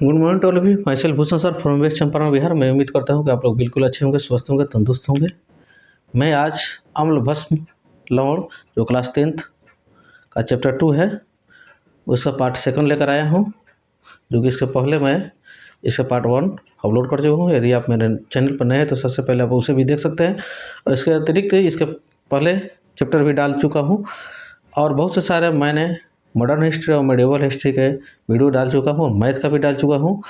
Good morning to all of you. Myself Bhushan sir from West Champaran Bihar. मैं उम्मीद करता हूँ कि आप लोग बिल्कुल अच्छे होंगे, स्वस्थ होंगे, तंदुरुस्त होंगे। मैं आज अम्ल भस्म लवण जो क्लास 10th का चैप्टर 2 है उसका पार्ट 2 लेकर आया हूँ, जो कि इसके पहले मैं इसका पार्ट 1 अपलोड कर चुका हूँ। यदि आप मेरे चैनल पर नए हैं तो सबसे पहले आप उसे भी देख सकते हैं, और इसके अतिरिक्त इसके पहले चैप्टर भी डाल चुका हूँ, और बहुत से सारे मैंने मॉडर्न हिस्ट्री और मेडिवल हिस्ट्री के वीडियो डाल चुका हूँ, मैथ का भी डाल चुका हूँ।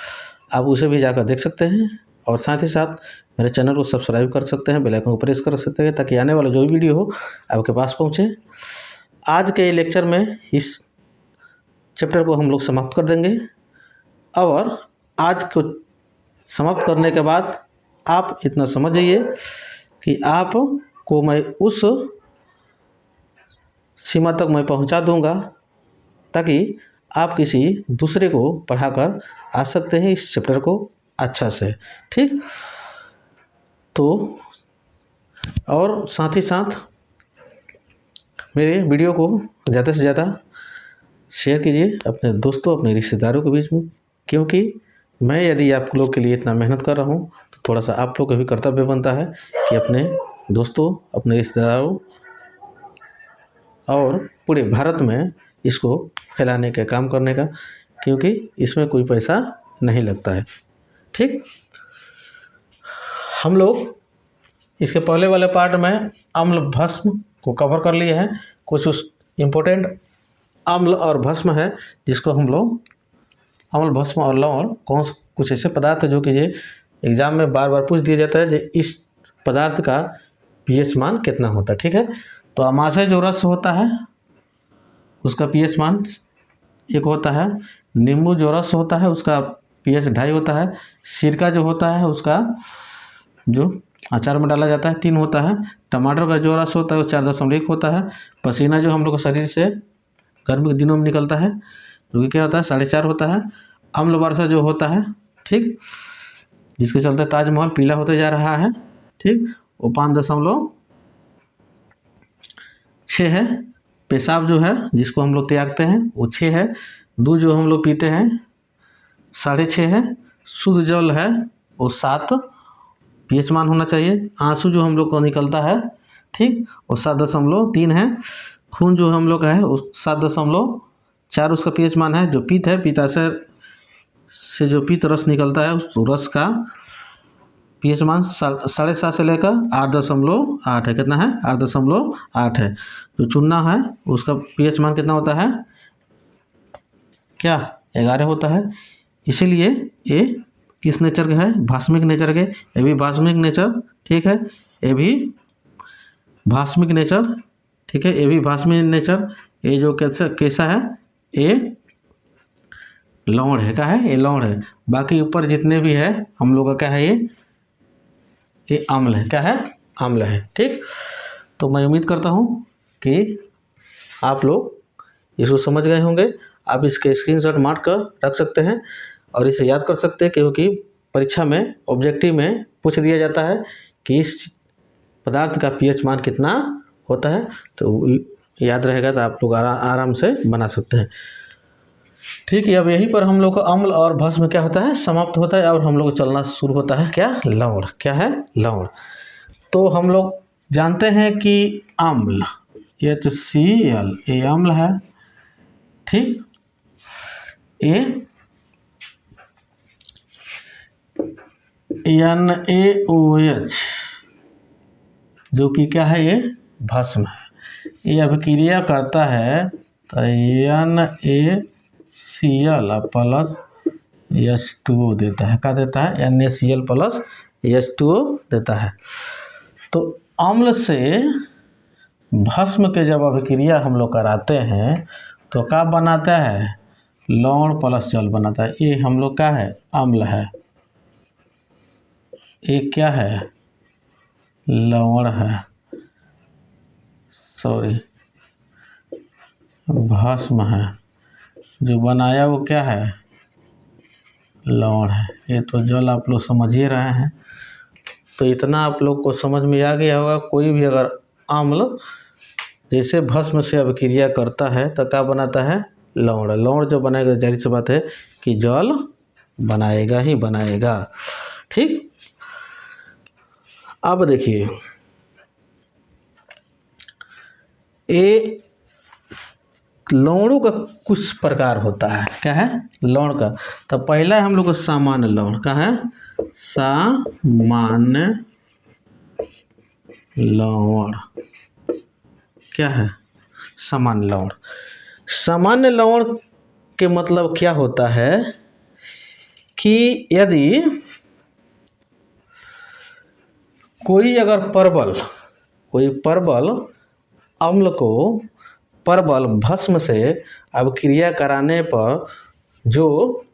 आप उसे भी जाकर देख सकते हैं, और साथ ही साथ मेरे चैनल को सब्सक्राइब कर सकते हैं, बेल आइकन को प्रेस कर सकते हैं, ताकि आने वाला जो भी वीडियो हो आपके पास पहुँचे। आज के लेक्चर में इस चैप्टर को हम लोग समाप्त कर देंगे, और आज को समाप्त करने के बाद आप इतना समझ जाइए कि आप को मैं उस सीमा तक मैं पहुंचा दूंगा ताकि आप किसी दूसरे को पढ़ाकर आ सकते हैं इस चैप्टर को अच्छा से। ठीक, तो और साथ ही साथ मेरे वीडियो को ज़्यादा से ज़्यादा शेयर कीजिए अपने दोस्तों, अपने रिश्तेदारों के बीच में, क्योंकि मैं यदि आप लोग के लिए इतना मेहनत कर रहा हूँ तो थोड़ा सा आप लोग का भी कर्तव्य बनता है कि अपने दोस्तों, अपने रिश्तेदारों और पूरे भारत में इसको फैलाने का काम करने का, क्योंकि इसमें कोई पैसा नहीं लगता है। ठीक, हम लोग इसके पहले वाले पार्ट में अम्ल भस्म को कवर कर लिए हैं। कुछ उस इम्पोर्टेंट अम्ल और भस्म है जिसको हम लोग अम्ल भस्म और लवण कौन कुछ ऐसे पदार्थ जो कि ये एग्जाम में बार बार पूछ दिया जाता है, जो इस पदार्थ का पीएच मान कितना होता है। ठीक है, तो अमाशय जो रस होता है उसका पीएच मान 1 होता है। नींबू जो रस होता है उसका पीएच 2.5 होता है। सिरका जो होता है उसका जो अचार में डाला जाता है 3 होता है। टमाटर का जो रस होता है वो 4.1 होता है। पसीना जो हम लोग के शरीर से गर्मी के दिनों में निकलता है जो कि क्या होता है 4.5 होता है। अम्ल वर्षा जो होता है, ठीक, जिसके चलते ताजमहल पीला होते जा रहा है, ठीक, वो 5.6 है। पेशाब जो है जिसको हम लोग त्यागते हैं वो 6 है। दूध जो हम लोग पीते हैं 6.5 है। शुद्ध जल है वो 7 पीएच मान होना चाहिए। आंसू जो हम लोग को निकलता है, ठीक, वो 7.3 है। खून जो हम लोग का है वो 7.4 उसका पीएच मान है। जो पीत है, पित्ताशय से जो पीत रस निकलता है उस रस का पीएच मान 7.5 से लेकर 8.8 है। कितना है? 8.8 है। जो चूना है उसका पीएच मान कितना होता है? क्या? 11 होता है। इसीलिए ये किस नेचर के है? भास्मिक नेचर के। ये भी भास्मिक नेचर, ठीक है, ये भी भास्मिक नेचर, ठीक है, ये भी भास्मिक नेचर। ये जो कैसा है? ये लवण है। क्या है? ये लवण है। बाकी ऊपर जितने भी है हम लोग का क्या है? ये अम्ल है। क्या है? अम्ल है। ठीक, तो मैं उम्मीद करता हूँ कि आप लोग इसको समझ गए होंगे। आप इसके स्क्रीनशॉट मार कर रख सकते हैं और इसे याद कर सकते हैं, क्योंकि परीक्षा में ऑब्जेक्टिव में पूछ दिया जाता है कि इस पदार्थ का पीएच मान कितना होता है, तो याद रहेगा तो आप लोग आराम से बना सकते हैं। ठीक है, अब यहीं पर हम लोग का अम्ल और भस्म क्या होता है? समाप्त होता है, और हम लोग चलना शुरू होता है क्या? लवण। क्या है? लवण। तो हम लोग जानते हैं कि अम्ल HCl ये अम्ल है, ठीक, ये NaOH जो कि क्या है? ये भस्म है। ये अभिक्रिया करता है तो NaCl प्लस H2O देता है। क्या देता है? NaCl प्लस H2O देता है। तो अम्ल से भस्म के जब अभिक्रिया हम लोग कराते हैं तो क्या बनाता है? लवण प्लस जल बनाता है। ये हम लोग क्या है? अम्ल है। ये क्या है? लवण है, सॉरी, भस्म है। जो बनाया वो क्या है? लवण है। ये तो जल आप लोग समझ ही रहे हैं, तो इतना आप लोग को समझ में आ गया होगा। कोई भी अगर अम्ल जैसे भस्म से अभिक्रिया करता है तो क्या बनाता है? लवण। लवण जो बनाएगा, जाहिर सी बात है कि जल बनाएगा ही बनाएगा। ठीक, अब देखिए ये लवणों का कुछ प्रकार होता है। क्या है? लवण का। तो पहला है हम लोग को सामान्य लवण। क्या है? सामान्य लवण। क्या है? सामान्य लवण। सामान्य लवण के मतलब क्या होता है कि यदि कोई परबल अम्ल को परबल भस्म से अभिक्रिया कराने पर जो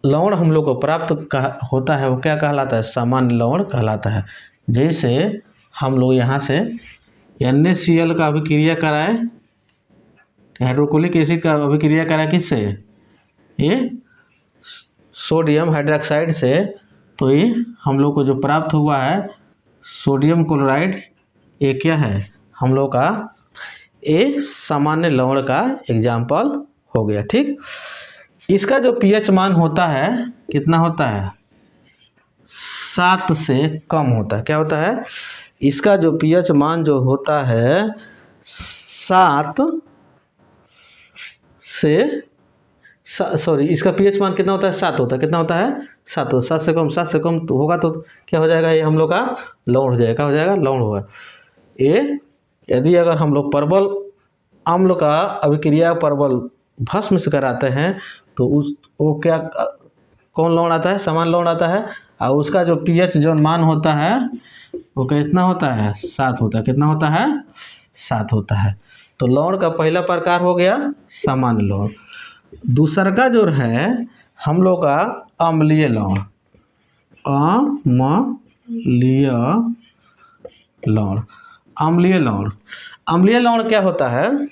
लवण हम लोग को प्राप्त होता है वो क्या कहलाता है? सामान्य लवण कहलाता है। जैसे हम लोग यहाँ से NaCl का अभिक्रिया कराए, हाइड्रोक्लोरिक एसिड का अभिक्रिया कराए किससे? ये सोडियम हाइड्रोक्साइड से। तो ये हम लोग को जो प्राप्त हुआ है सोडियम क्लोराइड, ये क्या है? हम लोग का ये सामान्य लवण का एग्जाम्पल हो गया। ठीक, इसका जो pH मान होता है कितना होता है? 7 से कम होता है। क्या होता है? इसका जो pH मान जो होता है 7 से इसका pH मान कितना होता है? 7 होता है। कितना होता है? 7 होता है। 7 से कम तो होगा तो क्या हो जाएगा? ये हम लोग का लवण हो जाएगा। क्या हो जाएगा? लवण होगा। ये यदि अगर हम लोग परबल अम्ल का अभिक्रिया परबल भस्म से कराते हैं तो वो क्या कौन लवण आता है? सामान्य लवण आता है। और उसका जो pH जो मान होता है वो कितना होता है? 7 होता है। कितना होता है? 7 होता है। तो लवण का पहला प्रकार हो गया सामान्य लवण। दूसरा का जो है हम लोग का अम्लीय लवण। अम्लीय लवण। अम्लीय लवण। अम्लीय लवण क्या होता है?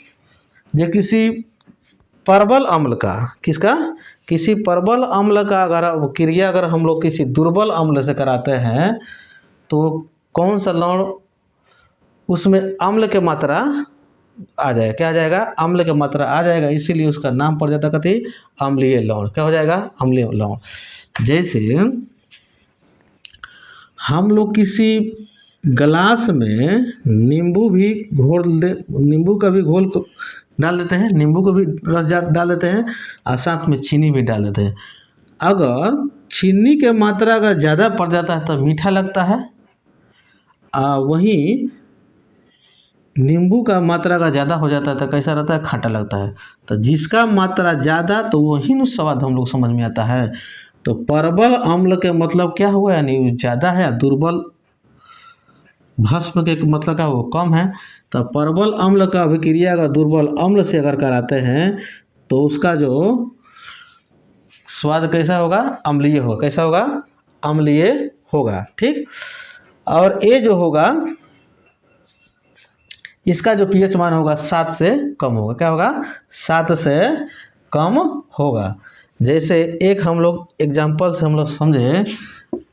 जो किसी परबल अम्ल का, किसका? किसी परबल अम्ल का अगर क्रिया अगर हम लोग किसी दुर्बल अम्ल से कराते हैं तो कौन सा लवण उसमें अम्ल की मात्रा आ जाएगा। क्या आ जाएगा? अम्ल की मात्रा आ जाएगा, इसीलिए उसका नाम पड़ जाता कथी? अम्लीय लवण। क्या हो जाएगा? अम्लीय लवण। जैसे हम लोग किसी गिलास में नींबू का भी घोल डाल देते हैं, नींबू को भी रस डाल देते हैं और साथ में चीनी भी डाल देते हैं। अगर चीनी की मात्रा अगर ज़्यादा पड़ जाता है तो मीठा लगता है, वहीं नींबू का मात्रा अगर ज़्यादा हो जाता है तो कैसा रहता है? खट्टा लगता है। तो जिसका मात्रा ज़्यादा तो वही न स्वाद हम लोग समझ में आता है। तो परबल अम्ल के मतलब क्या हुआ? यानी ज़्यादा है। दुर्बल भस्म के मतलब क्या? वो कम है। तो परबल अम्ल का अभिक्रिया अगर दुर्बल अम्ल से अगर कराते हैं तो उसका जो स्वाद कैसा होगा? अम्लीय होगा। कैसा होगा? अम्लीय होगा। ठीक, और ये जो होगा इसका जो pH मान होगा 7 से कम होगा। क्या होगा? 7 से कम होगा। जैसे एक हम लोग एग्जाम्पल से हम लोग समझे,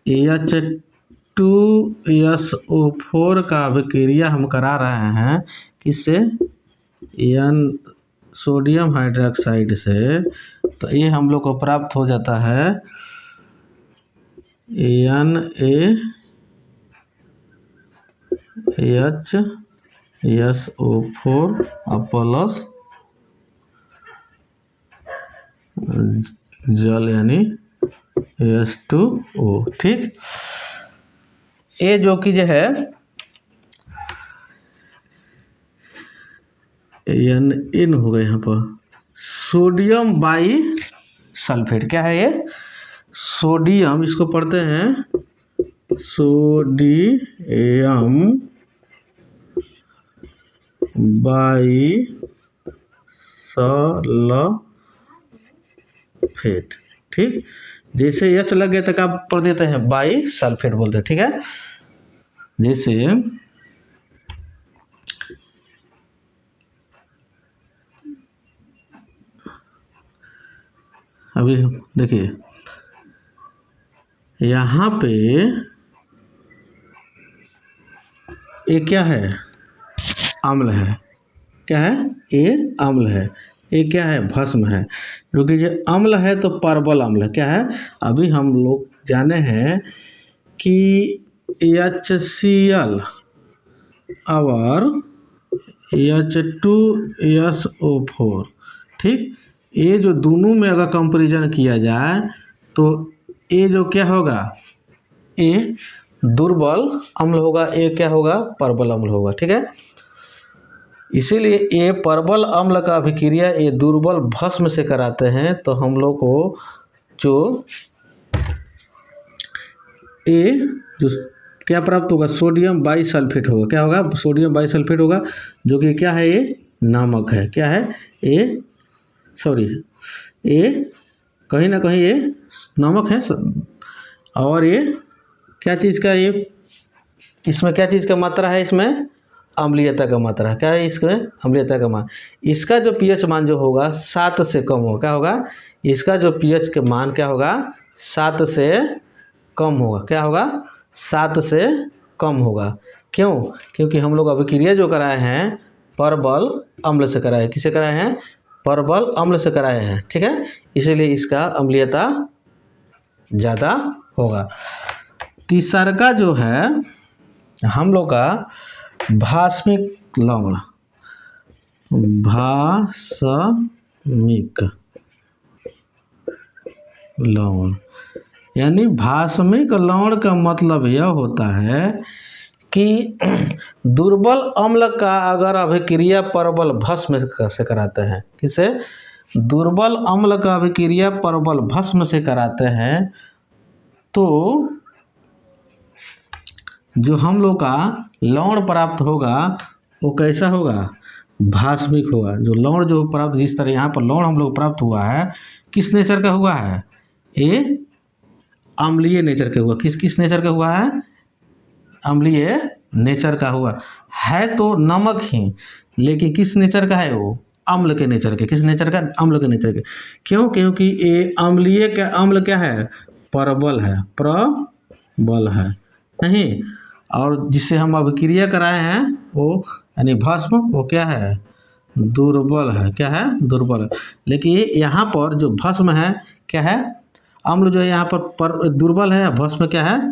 H2SO4 का अभिक्रिया हम करा रहे हैं किससे? सोडियम हाइड्रोक्साइड से। तो ये हम लोग को प्राप्त हो जाता है NaHSO4 प्लस जल यानी H2O। ठीक, ये जो कि जो है N हो गए यहाँ पर सोडियम बाई सल्फेट। क्या है ये? सोडियम, इसको पढ़ते हैं सोडियम बाई सल्फेट। ठीक, जैसे H लग गया तो क्या पढ़ देते हैं? बाई सल्फेट बोलते हैं। ठीक है, जैसे अभी देखिए यहाँ पे ये क्या है? अम्ल है। क्या है? ये अम्ल है। ये क्या है, भस्म है। क्योंकि ये अम्ल है तो परबल अम्ल क्या है, अभी हम लोग जाने हैं कि HCl और H2SO4, ठीक, ये जो दोनों में अगर कंपैरिजन किया जाए तो ये जो क्या होगा, ये दुर्बल अम्ल होगा, ये क्या होगा, परबल अम्ल होगा, ठीक है। इसीलिए ये परबल अम्ल का अभिक्रिया ये दुर्बल भस्म से कराते हैं, तो हम लोग को जो ये जो क्या प्राप्त होगा, सोडियम बाइसल्फेट होगा, क्या होगा, सोडियम बाइसल्फेट होगा, जो कि क्या है, ये नामक है, क्या है ये, सॉरी, ये कहीं ना कहीं ये नमक है। और ये क्या चीज़ का, ये इसमें क्या चीज़ का मात्रा है, इसमें अम्लीयता का मात्रा है, क्या है इसमें, अम्लीयता का मान। इसका जो पीएच मान जो होगा 7 से कम होगा, क्या होगा, इसका जो पीएच के मान क्या होगा, 7 से कम होगा, क्या होगा, 7 से कम होगा। क्यों, क्योंकि हम लोग अभिक्रिया जो कराए हैं परबल अम्ल से कराए हैं, किसे कराए हैं, परबल अम्ल से कराए हैं, ठीक है, इसीलिए इसका अम्लीयता ज़्यादा होगा। तीसरा जो है हम लोग का भास्मिक लवण, भास्मिक लवण, यानी भास्मिक लवण का मतलब यह होता है कि दुर्बल अम्ल का अगर अभिक्रिया परबल भस्म से कराते हैं, किसे, दुर्बल अम्ल का अभिक्रिया परबल भस्म से कराते हैं, तो जो हम लोग का लवण प्राप्त होगा वो कैसा होगा, भास्मिक होगा। जो लवण जो प्राप्त, जिस तरह यहाँ पर लवण हम लोग प्राप्त हुआ है, किस नेचर का हुआ है, ये अम्लीय नेचर का हुआ, किस नेचर का हुआ है, अम्लीय नेचर का हुआ है, तो नमक ही, लेकिन किस नेचर का है वो, अम्ल के नेचर के, किस नेचर का, अम्ल के नेचर के। क्यों, क्योंकि ये अम्लीय का अम्ल क्या है, प्रबल है, प्रबल है नहीं, और जिससे हम अभिक्रिया कराए हैं वो यानी भस्म, वो क्या है, दुर्बल है, क्या है, दुर्बल है। लेकिन यहाँ पर जो भस्म है क्या है, अम्ल जो है यहाँ पर दुर्बल है, भस्म क्या है,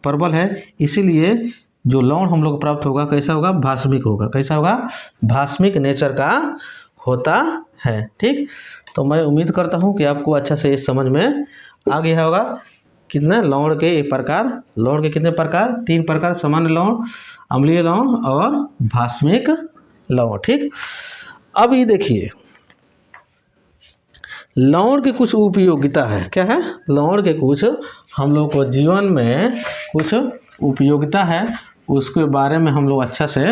प्रबल है। इसीलिए जो लवण हम लोग प्राप्त होगा कैसा होगा, भास्मिक होगा, कैसा होगा, भास्मिक नेचर का होता है, ठीक। तो मैं उम्मीद करता हूँ कि आपको अच्छा से इस समझ में आ गया होगा। कितने लवण के ये प्रकार, लवण के कितने प्रकार, 3 प्रकार, सामान्य लवण, अम्लीय लवण और भास्मिक लवण, ठीक। अब ये देखिए लवण की कुछ उपयोगिता है, क्या है, लवण के कुछ हम लोग को जीवन में कुछ उपयोगिता है, उसके बारे में हम लोग अच्छा से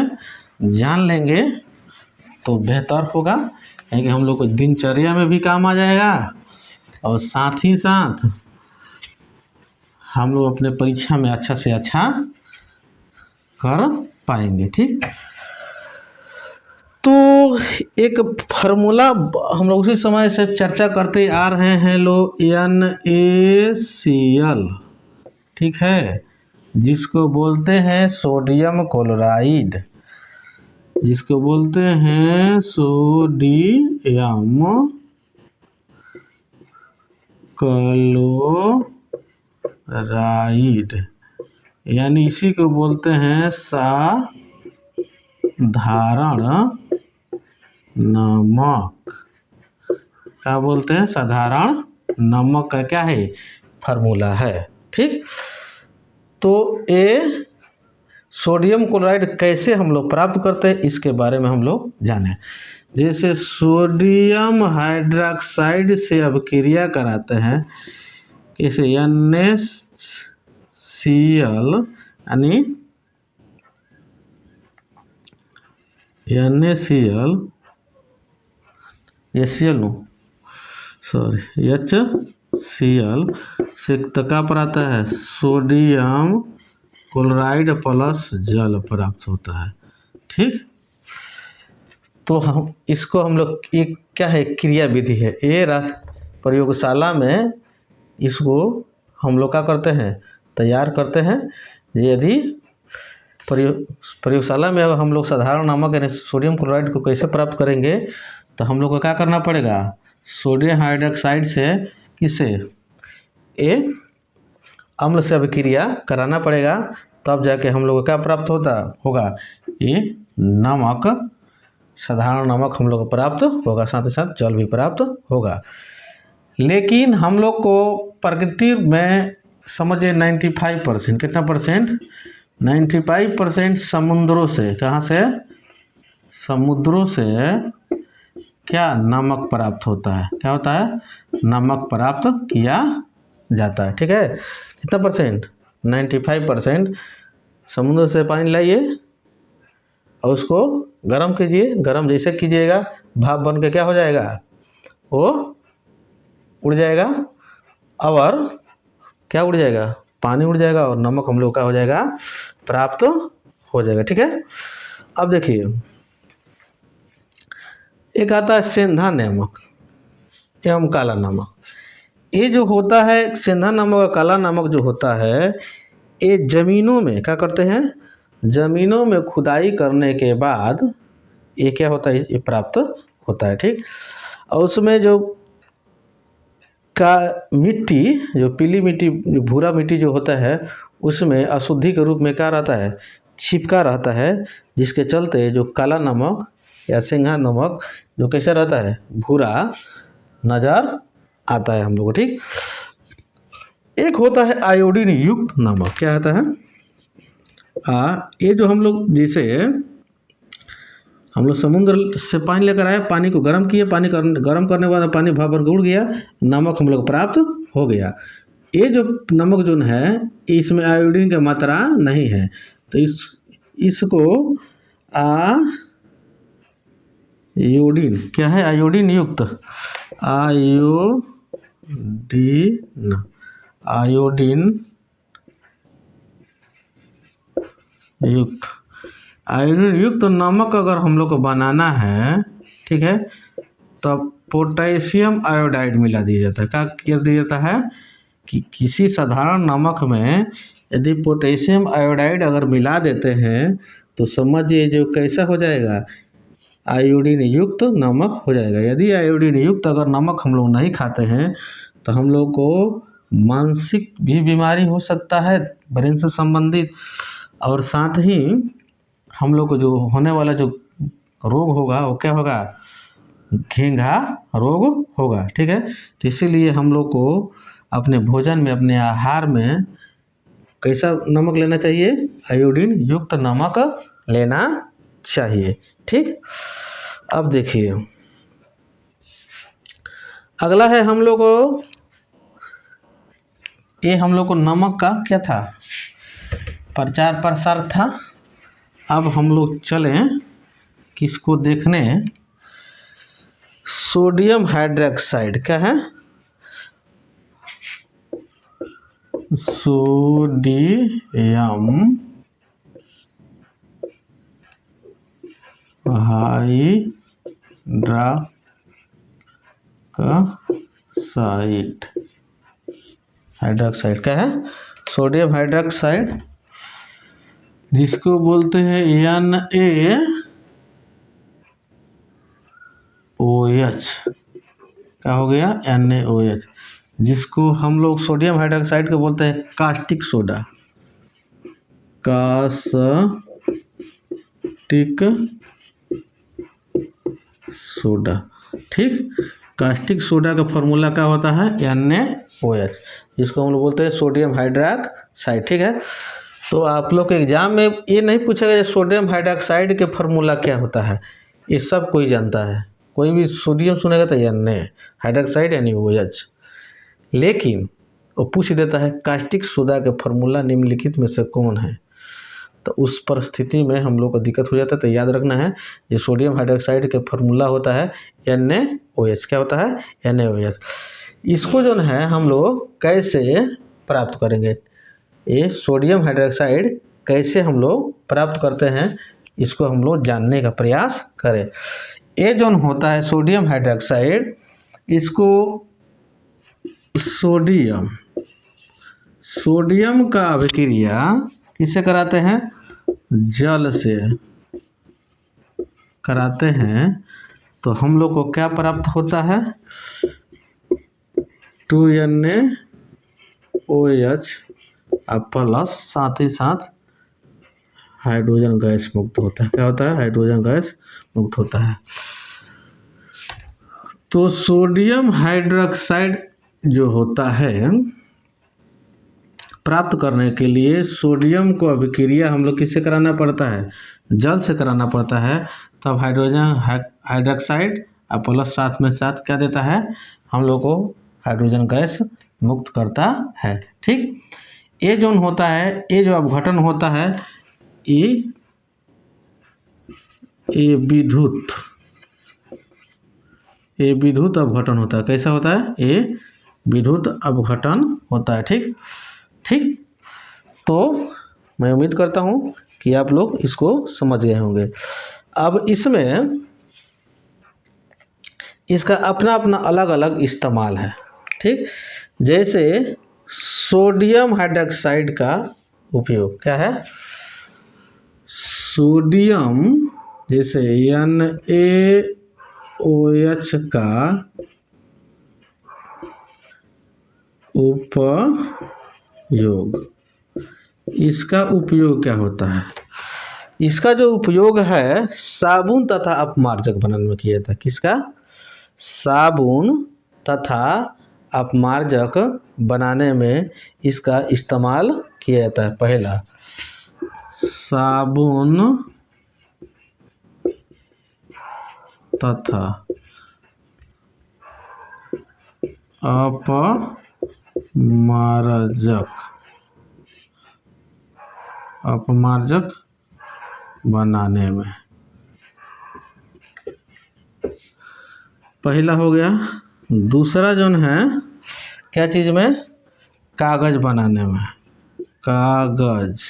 जान लेंगे तो बेहतर होगा, क्योंकि हम लोग को दिनचर्या में भी काम आ जाएगा और साथ ही साथ हम लोग अपने परीक्षा में अच्छा से अच्छा कर पाएंगे, ठीक। तो एक फार्मूला हम लोग उसी समय से चर्चा करते आ रहे हैं लोग, NaCl, ठीक है, जिसको बोलते हैं सोडियम क्लोराइड, जिसको बोलते हैं सोडियम क्लोराइड, यानी इसी को बोलते हैं साधारण नमक, क्या बोलते हैं, साधारण नमक का क्या है, फार्मूला है, ठीक। तो ये सोडियम क्लोराइड कैसे हम लोग प्राप्त करते हैं, इसके बारे में हम लोग जाने। जैसे सोडियम हाइड्रोक्साइड से अभिक्रिया कराते हैं, कैसे, NaCl, यानी NaCl, HCl से क्या प्राप्त है, सोडियम क्लोराइड प्लस जल प्राप्त होता है, ठीक। तो हम इसको हम लोग एक क्या है, क्रिया विधि है, ये प्रयोगशाला में इसको हम लोग क्या करते हैं, तैयार करते हैं। यदि प्रयोगशाला में अगर हम लोग साधारण नमक यानी सोडियम क्लोराइड को कैसे प्राप्त करेंगे, तो हम लोग को क्या करना पड़ेगा, सोडियम हाइड्रोक्साइड से किससे, ए अम्ल से अभिक्रिया कराना पड़ेगा, तब जाके हम लोग को क्या प्राप्त होगा, ये नमक, साधारण नमक हम लोग को प्राप्त होगा, साथ ही साथ जल भी प्राप्त होगा। लेकिन हम लोग को प्रकृति में समझिए 95%, कितना परसेंट, 95% समुद्रों से, कहाँ से, समुद्रों से क्या नमक प्राप्त होता है, क्या होता है, नमक प्राप्त किया जाता है। ठीक है, कितना परसेंट, 95% समुद्र से पानी लाइए और उसको गर्म कीजिए, गर्म जैसे कीजिएगा भाप बन के क्या हो जाएगा, वो उड़ जाएगा, और क्या उड़ जाएगा, पानी उड़ जाएगा और नमक हम लोग का हो जाएगा, प्राप्त हो जाएगा। ठीक है, अब देखिए एक आता है सेंधा नमक एवं काला नमक। ये जो होता है सेंधा नमक और काला नमक जो होता है, ये ज़मीनों में क्या करते हैं, ज़मीनों में खुदाई करने के बाद ये क्या होता है, ये प्राप्त होता है। ठीक, और उसमें जो का मिट्टी, जो पीली मिट्टी, जो भूरा मिट्टी जो होता है, उसमें अशुद्धि के रूप में क्या रहता है, छिपका रहता है, जिसके चलते जो काला नमक या सेंधा नमक जो कैसा रहता है, भूरा नज़र आता है हम लोग को। ठीक, एक होता है आयोडीन युक्त नमक, क्या होता है, ये जो हम लोग जैसे हम लोग समुद्र से पानी लेकर आए, पानी को गर्म किए, पानी गर्म करने के बाद पानी भाप बन के उड़ गया, नमक हम लोग प्राप्त हो गया। ये जो नमक जो है इसमें आयोडीन की मात्रा नहीं है, तो इसको आयोडीन, क्या है, आयोडीन युक्त, आयोडीन युक्त, आयोडीन युक्त नमक अगर हम लोग को बनाना है, ठीक है, तब पोटेशियम आयोडाइड मिला दिया जाता है। क्या किया दिया जाता है कि किसी साधारण नमक में यदि पोटेशियम आयोडाइड अगर मिला देते हैं तो समझिए जो कैसा हो जाएगा, आयोडीन युक्त नमक हो जाएगा। यदि आयोडीन युक्त अगर नमक हम लोग नहीं खाते हैं तो हम लोग को मानसिक भी बीमारी हो सकता है, ब्रेन से संबंधित, और साथ ही हम लोग को जो होने वाला जो रोग होगा वो क्या होगा, घेंघा रोग होगा। ठीक है, तो इसीलिए हम लोग को अपने भोजन में, अपने आहार में कैसा नमक लेना चाहिए, आयोडीन युक्त नमक लेना चाहिए। ठीक, अब देखिए अगला है हम लोग को, ये हम लोग को नमक का क्या था, प्रचार प्रसार था। अब हम लोग चलें किसको देखने, सोडियम हाइड्रोक्साइड, क्या है, सोडियम हाइड्रोक्साइड क्या है, सोडियम हाइड्रोक्साइड, जिसको बोलते हैं NaOH, क्या हो गया, NaOH, जिसको हम लोग सोडियम हाइड्रोक्साइड को बोलते हैं कास्टिक सोडा, कास्टिक सोडा। ठीक, कास्टिक सोडा का फॉर्मूला क्या होता है, NaOH, जिसको हम लोग बोलते हैं सोडियम हाइड्रोक्साइड। ठीक है, तो आप लोग के एग्जाम में ये नहीं पूछेगा सोडियम हाइड्रोक्साइड के फॉर्मूला क्या होता है, ये सब कोई जानता है, कोई भी सोडियम सुनेगा तो Na हाइड्रोक्साइड NaOH, लेकिन वो पूछ देता है कास्टिक सोडा के फॉर्मूला निम्नलिखित में से कौन है, तो उस परिस्थिति में हम लोग को दिक्कत हो जाता है। तो याद रखना है ये सोडियम हाइड्रोक्साइड के फॉर्मूला होता है NaOH, क्या होता है, NaOH। इसको जो है हम लोग कैसे प्राप्त करेंगे, ये सोडियम हाइड्रोक्साइड कैसे हम लोग प्राप्त करते हैं, इसको हम लोग जानने का प्रयास करें। ये जो होता है सोडियम हाइड्रोक्साइड, इसको सोडियम का अभिक्रिया किससे कराते हैं, जल से कराते हैं तो हम लोग को क्या प्राप्त होता है, 2NaOH प्लस, साथ ही साथ हाइड्रोजन गैस मुक्त होता है। क्या होता है, हाइड्रोजन गैस मुक्त होता है। तो सोडियम हाइड्रोक्साइड जो होता है, प्राप्त करने के लिए सोडियम को अभिक्रिया हम लोग किससे कराना पड़ता है, जल से कराना पड़ता है। तब हाइड्रोजन हाइड्रोक्साइड और प्लस साथ में साथ क्या देता है, हम लोग को हाइड्रोजन गैस मुक्त करता है। ठीक, ये जो होता है, ये जो अपघटन होता है, ये विद्युत अपघटन होता है। कैसा होता है, ये विद्युत अपघटन होता है। ठीक ठीक, तो मैं उम्मीद करता हूँ कि आप लोग इसको समझ गए होंगे। अब इसमें इसका अपना अपना अलग अलग इस्तेमाल है। ठीक, जैसे सोडियम हाइड्रोक्साइड का उपयोग क्या है, सोडियम जैसे NaOH का उपयोग, इसका उपयोग क्या होता है, इसका जो उपयोग है साबुन तथा अपमार्जक बनाने में किया जाता है। किसका, साबुन तथा अपमार्जक बनाने में इसका इस्तेमाल किया जाता है। पहला, साबुन तथा अपमार्जक बनाने में, पहला हो गया। दूसरा जो है क्या चीज़ में, कागज बनाने में, कागज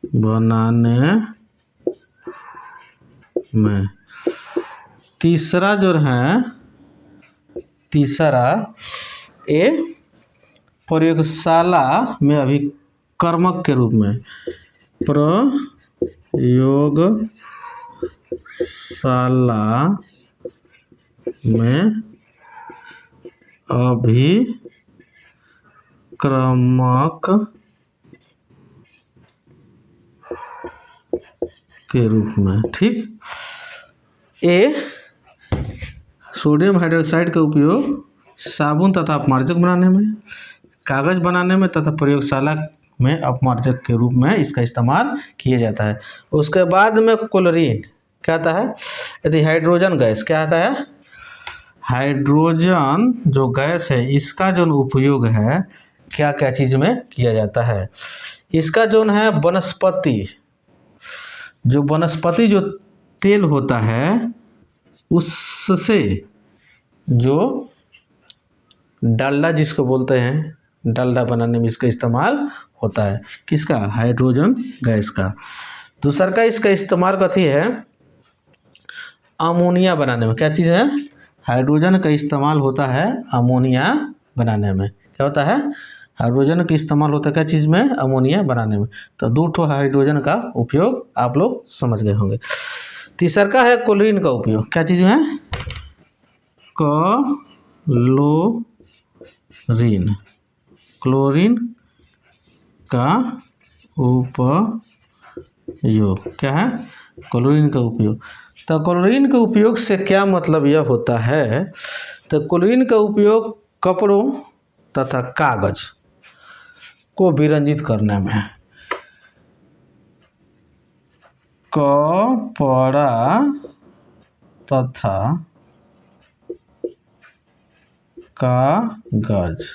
बनाने में। तीसरा जो है, तीसरा ये प्रयोगशाला में अभिकर्मक के रूप में, प्रयोगशाला में अभिक्रमक के रूप में। ठीक, ये सोडियम हाइड्रोक्साइड का उपयोग साबुन तथा अपमार्जक बनाने में, कागज बनाने में तथा प्रयोगशाला में अपमार्जक के रूप में इसका इस्तेमाल किया जाता है। उसके बाद में क्लोरीन क्या आता है, यदि हाइड्रोजन गैस क्या आता है, हाइड्रोजन जो गैस है इसका जो उपयोग है क्या क्या चीज़ में किया जाता है। इसका जो है वनस्पति जो तेल होता है उससे, जो डालडा जिसको बोलते हैं, डालडा बनाने में इसका इस्तेमाल होता है। किसका, हाइड्रोजन गैस का। दूसरा का इसका इस्तेमाल कथी है, अमोनिया बनाने में। क्या चीज़ है, हाइड्रोजन का इस्तेमाल होता है अमोनिया बनाने में। क्या होता है, हाइड्रोजन का इस्तेमाल होता है क्या चीज़ में, अमोनिया बनाने में। तो 2 हाइड्रोजन का उपयोग आप लोग समझ गए होंगे। तीसरा का है क्लोरीन का उपयोग। क्या चीज़ में, क्लोरीन का उपयोग। क्या है, क्लोरीन का उपयोग। तो क्लोरीन के उपयोग से क्या मतलब यह होता है, तो क्लोरीन का उपयोग कपड़ों तथा कागज को विरंजित करने में, कपड़ा तथा कागज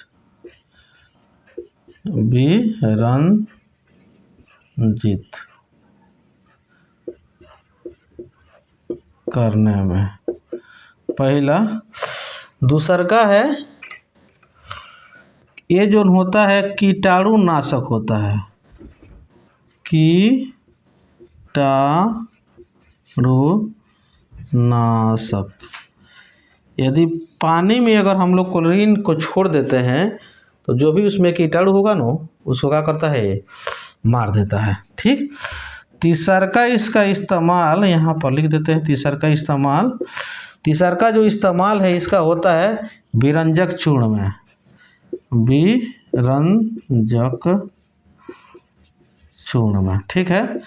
विरंजित करने में, पहला। दूसरा का है, ये जो होता है कीटाणुनाशक होता है, कीटाणुनाशक। यदि पानी में अगर हम लोग क्लोरीन को छोड़ देते हैं तो जो भी उसमें कीटाणु होगा ना उसको क्या करता है, ये मार देता है। ठीक, तीसरका इसका इस्तेमाल यहाँ पर लिख देते हैं। तीसरका जो इस्तेमाल है इसका होता है विरंजक चूर्ण में, विरंजक चूर्ण में। ठीक है,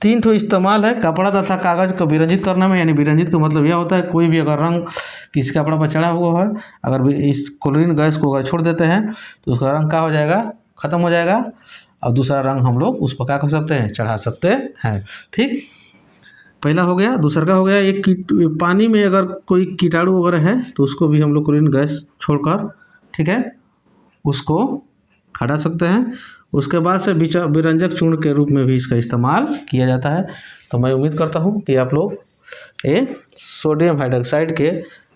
3 ठो इस्तेमाल है कपड़ा तथा कागज को विरंजित करने में। यानी विरंजित का मतलब यह होता है कोई भी अगर रंग किसी कपड़ा पर चढ़ा हुआ है, अगर इस क्लोरीन गैस को अगर छोड़ देते हैं तो उसका रंग क्या हो जाएगा, खत्म हो जाएगा, और दूसरा रंग हम लोग उस पर क्या कर सकते हैं, चढ़ा सकते हैं। ठीक, पहला हो गया। दूसरा का हो गया, एक पानी में अगर कोई कीटाणु वगैरह है तो उसको भी हम लोग क्लोरीन गैस छोड़कर, ठीक है, उसको हटा सकते हैं। उसके बाद से विरंजक चूर्ण के रूप में भी इसका इस्तेमाल किया जाता है। तो मैं उम्मीद करता हूँ कि आप लोग ये सोडियम हाइड्रोक्साइड के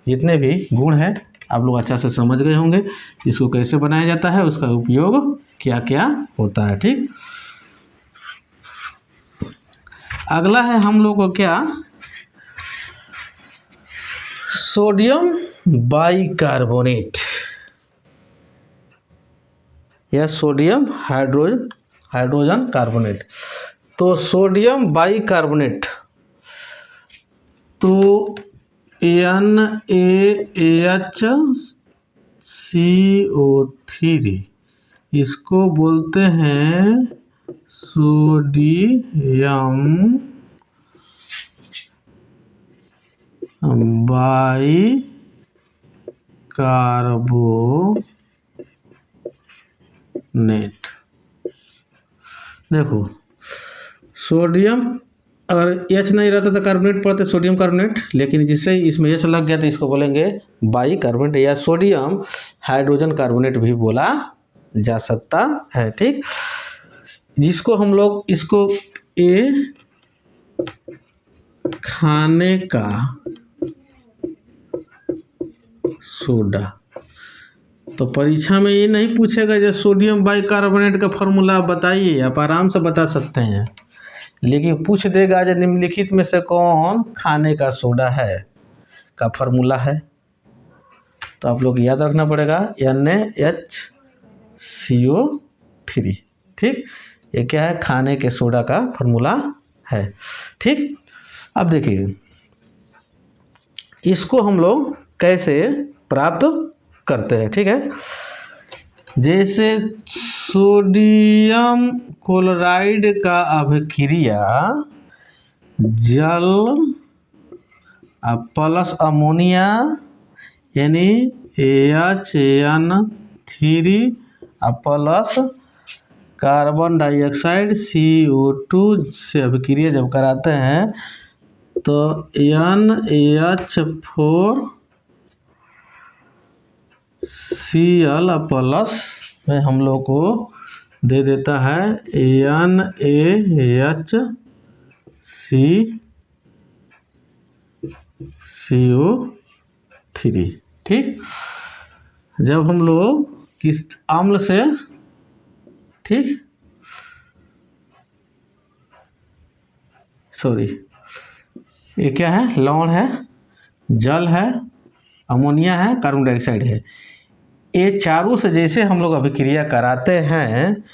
जितने भी गुण हैं आप लोग अच्छा से समझ गए होंगे, इसको कैसे बनाया जाता है, उसका उपयोग क्या क्या होता है। ठीक, अगला है हम लोग को क्या, सोडियम बाइकार्बोनेट या सोडियम हाइड्रोजन कार्बोनेट। तो सोडियम बाइकार्बोनेट तो NaHCO3 इसको बोलते हैं सोडियम बाइकार्बोनेट। देखो सोडियम अगर H नहीं रहता तो कार्बोनेट पढ़ते सोडियम कार्बोनेट, लेकिन जिससे इसमें H लग गया तो इसको बोलेंगे बाइकार्बोनेट या सोडियम हाइड्रोजन कार्बोनेट भी बोला जा सकता है। ठीक, जिसको हम लोग इसको खाने का सोडा, तो परीक्षा में ये नहीं पूछेगा जो सोडियम बाइकार्बोनेट का फॉर्मूला बताइए, आप आराम से बता सकते हैं, लेकिन पूछ देगा जो निम्नलिखित में से कौन खाने का सोडा है का फॉर्मूला है। तो आप लोग याद रखना पड़ेगा NaHCO3। ठीक, ये क्या है, खाने के सोडा का फॉर्मूला है। ठीक, अब देखिए इसको हम लोग कैसे प्राप्त करते हैं। ठीक है, जैसे सोडियम क्लोराइड का अभिक्रिया जल प्लस अमोनिया यानी HN3 plus carbon dioxide CO2 से अभिक्रिया जब कराते हैं तो NaH4Cl प्लस में हम लोग को दे देता है NaHCO3। ठीक, जब हम लोग किस अम्ल से, ठीक सॉरी ये क्या है, लवण है, जल है, अमोनिया है, कार्बन डाइऑक्साइड है, ये चारों से जैसे हम लोग अभिक्रिया कराते हैं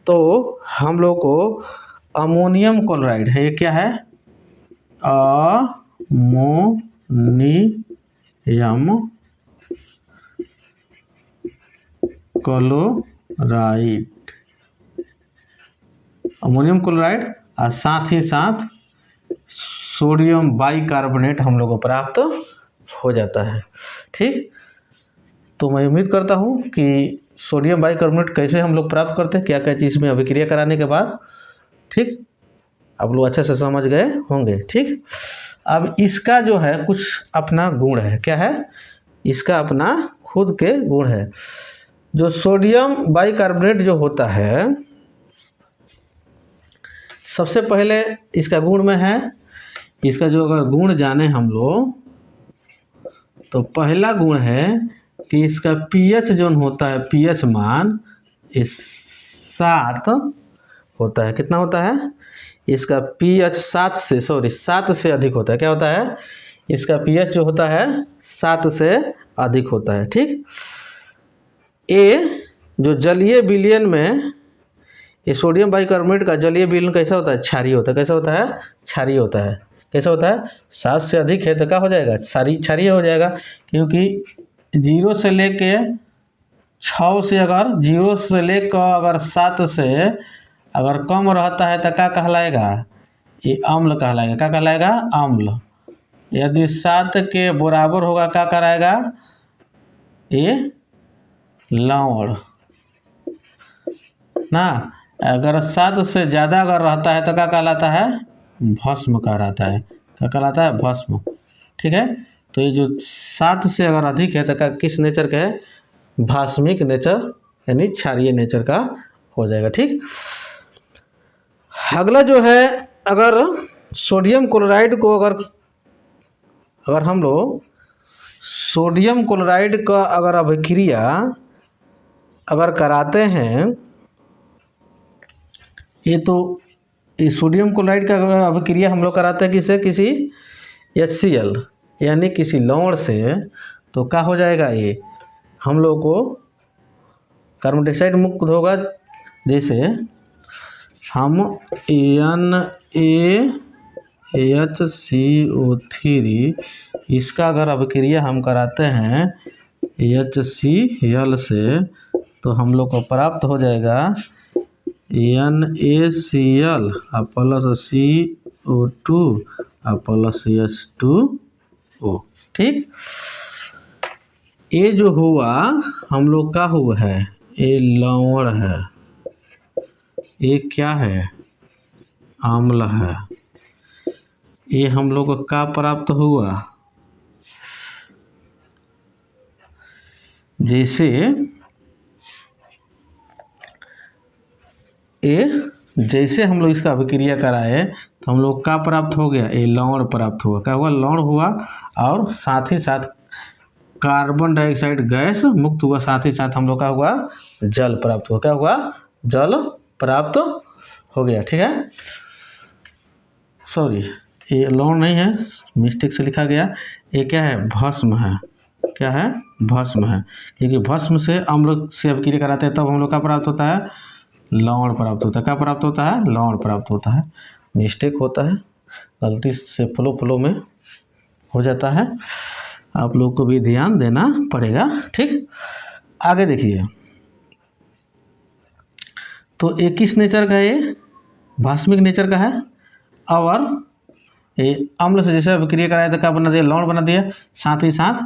तो हम लोग को अमोनियम क्लोराइड है, ये क्या है, अमोनियम क्लोराइड, अमोनियम क्लोराइड और साथ ही साथ सोडियम बाइकार्बोनेट हम लोग को प्राप्त हो जाता है। ठीक, तो मैं उम्मीद करता हूँ कि सोडियम बाइकार्बोनेट कैसे हम लोग प्राप्त करते हैं, क्या क्या चीज़ में अभिक्रिया कराने के बाद, ठीक आप लोग अच्छे से समझ गए होंगे। ठीक, अब इसका जो है कुछ अपना गुण है, क्या है, इसका अपना खुद के गुण है। जो सोडियम बाइकार्बोनेट जो होता है, सबसे पहले इसका गुण में है, इसका जो अगर गुण जाने हम लोग तो पहला गुण है कि इसका pH जो होता है, pH मान इस 7 होता है। कितना होता है, इसका pH 7 से अधिक होता है। क्या होता है, इसका pH जो होता है 7 से अधिक होता है। ठीक, जो जलीय विलयन में ये सोडियम बाइकार्बोनेट का जलीय विलयन कैसा होता है? क्षारीय होता है। कैसा होता है? क्षारीय होता है। कैसा होता है? 7 से अधिक है तो क्या हो जाएगा? क्षारीय हो जाएगा, क्योंकि 0 से लेके 6 से अगर 0 से लेकर अगर 7 से अगर कम रहता है तो क्या कहलाएगा? ये अम्ल कहलाएगा। क्या कहलाएगा? अम्ल। यदि 7 के बराबर होगा क्या कराएगा? ये लवण ना। अगर 7 से ज़्यादा अगर रहता है तो क्या कहलाता है? भस्म कहलाता है। क्या कहलाता है? भस्म। ठीक है, तो ये जो 7 से अगर अधिक है तो क्या किस नेचर का है? भास्मिक नेचर यानी क्षारीय नेचर का हो जाएगा। ठीक, अगला जो है, अगर सोडियम क्लोराइड को अगर हम लोग सोडियम क्लोराइड का अगर अभिक्रिया अगर कराते हैं, ये सोडियम क्लोराइड का अभिक्रिया हम लोग कराते हैं किससे? किसी HCl यानी किसी लवण से, तो क्या हो जाएगा? ये हम लोग को कार्बन डाइऑक्साइड मुक्त होगा। जैसे हम NaHCO3 इसका अगर अभिक्रिया हम कराते हैं HCl से, तो हम लोग को प्राप्त हो जाएगा NaCl plus CO2 plus H2O। ठीक, ये जो हुआ हम लोग का हुआ है, ये लवण है, ये क्या है? अम्ल है। ये हम लोग को क्या प्राप्त हुआ? जैसे हम लोग इसका अभिक्रिया कराए तो हम लोग का प्राप्त हो गया? ये लवण प्राप्त हुआ। क्या हुआ? लवण हुआ, और साथ ही साथ कार्बन डाइऑक्साइड गैस मुक्त हुआ, साथ ही साथ हम लोग का हुआ? जल प्राप्त हुआ। क्या हुआ? जल प्राप्त हो गया। ठीक है, सॉरी, ये लवण नहीं है, मिस्टेक से लिखा गया। ये क्या है? भस्म है। क्या है? भस्म है, क्योंकि भस्म से अम्ल से अभिक्रिया कराते हैं तब हम लोग का प्राप्त होता है? लवण प्राप्त होता है। क्या प्राप्त होता है? लवण प्राप्त होता है। मिस्टेक होता है, गलती से फ्लो में हो जाता है, आप लोग को भी ध्यान देना पड़ेगा। ठीक, आगे देखिए, तो ये किस नेचर का? ये भास्मिक नेचर का है, और ये अम्ल से जैसे अभिक्रिया कराया तो क्या बना दिया? लवण बना दिया। साथ ही साथ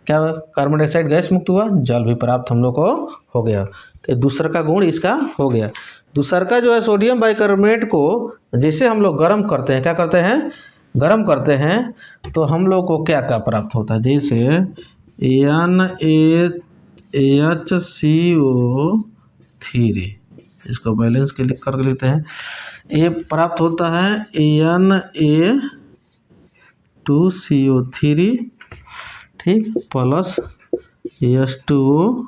क्या? कार्बन डाइऑक्साइड गैस मुक्त हुआ, जल भी प्राप्त हम लोग को हो गया। तो दूसरा का गुण इसका हो गया। दूसरा का जो है सोडियम बाइकार्बोनेट को जैसे हम लोग गर्म करते हैं, क्या करते हैं? गर्म करते हैं, तो हम लोग को क्या क्या प्राप्त होता है? जैसे NaHCO3, इसको बैलेंस के लिख कर लेते हैं। ये प्राप्त होता है Na2CO3, ठीक, plus H2O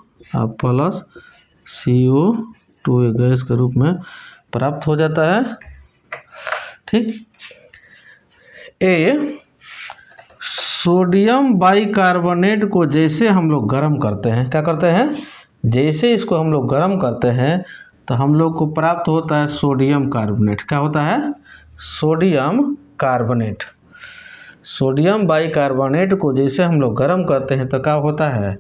plus CO2 gas के रूप में प्राप्त हो जाता है। ठीक, सोडियम बाइकार्बोनेट को जैसे हम लोग गर्म करते हैं, क्या करते हैं? जैसे इसको हम लोग गर्म करते हैं तो हम लोग को प्राप्त होता है सोडियम कार्बोनेट। क्या होता है? Sodium carbonate. सोडियम बाइकार्बोनेट को जैसे हम लोग गर्म करते हैं तो क्या होता है?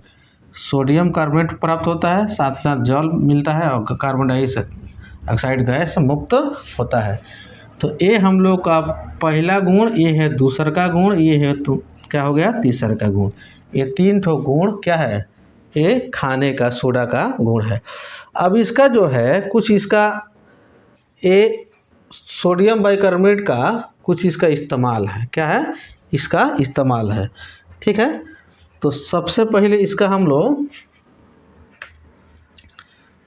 सोडियम कार्बोनेट प्राप्त होता है, साथ साथ जल मिलता है और कार्बन डाइऑक्साइड गैस मुक्त होता है। तो ये हम लोग का पहला गुण, ये है दूसरा का गुण, ये है तो क्या हो गया? तीसरा का गुण। ये 3 ठो गुण क्या है? ये खाने का सोडा का गुण है। अब इसका जो है कुछ इसका ये सोडियम बाइकार्बोनेट का कुछ इसका इस्तेमाल है। क्या है? इसका इस्तेमाल है। ठीक है, तो सबसे पहले इसका हम लोग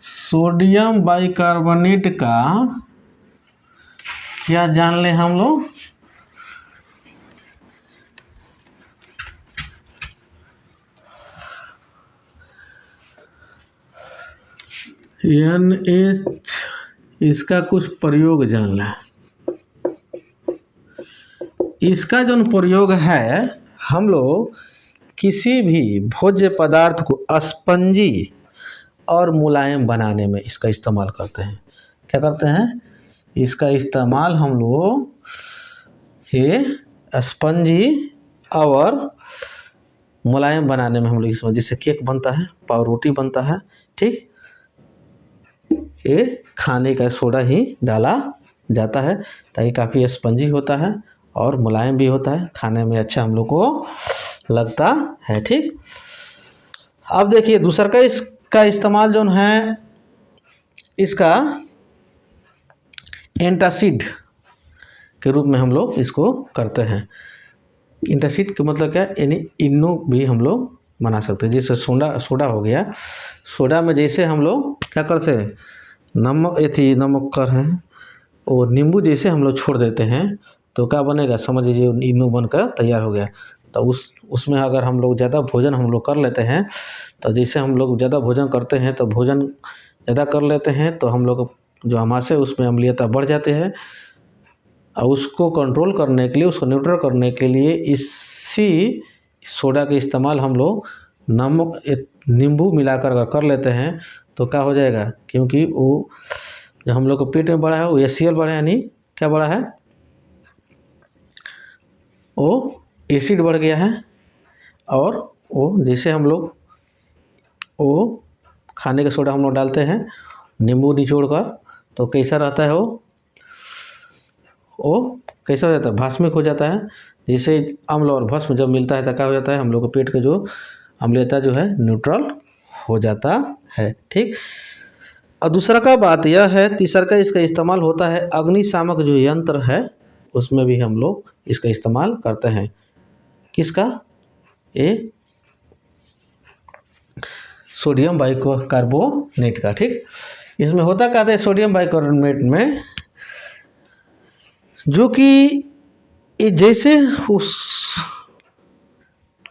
सोडियम बाइकार्बोनेट का क्या जान ले हम लोग? NH, इसका कुछ प्रयोग जान लें। इसका जो प्रयोग है, हम लोग किसी भी भोज्य पदार्थ को स्पंजी और मुलायम बनाने में इसका इस्तेमाल करते हैं। क्या करते हैं? इसका इस्तेमाल हम लोग ये स्पंजी और मुलायम बनाने में हम लोग इसमें, जैसे केक बनता है, पाव रोटी बनता है, ठीक, ये खाने का सोडा ही डाला जाता है ताकि काफ़ी स्पंजी होता है और मुलायम भी होता है, खाने में अच्छा हम लोग को लगता है। ठीक, अब देखिए दूसरा का इसका इस्तेमाल जो है इसका एंटासिड के रूप में हम लोग इसको करते हैं। एंटासिड का मतलब क्या है? यानी इनो भी हम लोग बना सकते हैं। जैसे सोडा हो गया, सोडा में जैसे हम लोग क्या करते हैं, नमक कर है और नींबू जैसे हम लोग छोड़ देते हैं तो क्या बनेगा, समझ लीजिए इनो बनकर तैयार हो गया। तो उसमें अगर हम लोग ज़्यादा भोजन हम लोग कर लेते हैं, तो जैसे हम लोग ज़्यादा भोजन करते हैं तो भोजन ज़्यादा कर लेते हैं तो हम लोग जो आमाशय उसमें अम्लीयता बढ़ जाते हैं, और उसको कंट्रोल करने के लिए, उसको न्यूट्रल करने के लिए इसी सोडा का इस्तेमाल हम लोग नमक नींबू मिलाकर कर लेते हैं तो क्या हो जाएगा, क्योंकि वो जो हम लोग को पेट में बढ़ा है वो HCl बढ़ा है, यानी क्या बढ़ा है, वो एसिड बढ़ गया है। और वो जैसे हम लोग वो खाने का सोडा हम लोग डालते हैं नींबू निचोड़ कर, तो कैसा रहता है, वो कैसा हो जाता है, भास्मिक हो जाता है। जैसे अम्ल और भस्म जब मिलता है तो क्या हो जाता है, हम लोग के पेट के जो अम्लीयता जो है न्यूट्रल हो जाता है। ठीक, और दूसरा का बात यह है, तीसरा का इसका इस्तेमाल होता है अग्निशामक जो यंत्र है उसमें भी हम लोग इसका इस्तेमाल करते हैं। किसका? ये सोडियम बाइकार्बोनेट का। ठीक, इसमें होता क्या था सोडियम बाइकार्बोनेट में, जो कि जैसे उस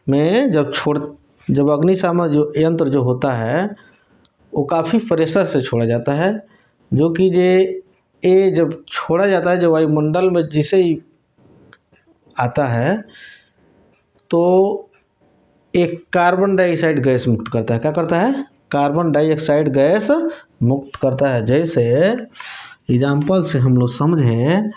में जब अग्निशामक जो यंत्र जो होता है वो काफ़ी प्रेशर से छोड़ा जाता है, जो कि ये जब छोड़ा जाता है, जो वायुमंडल में जैसे ही आता है तो एक कार्बन डाइऑक्साइड गैस मुक्त करता है। क्या करता है? कार्बन डाइऑक्साइड गैस मुक्त करता है। जैसे एग्जाम्पल से हम लोग समझे,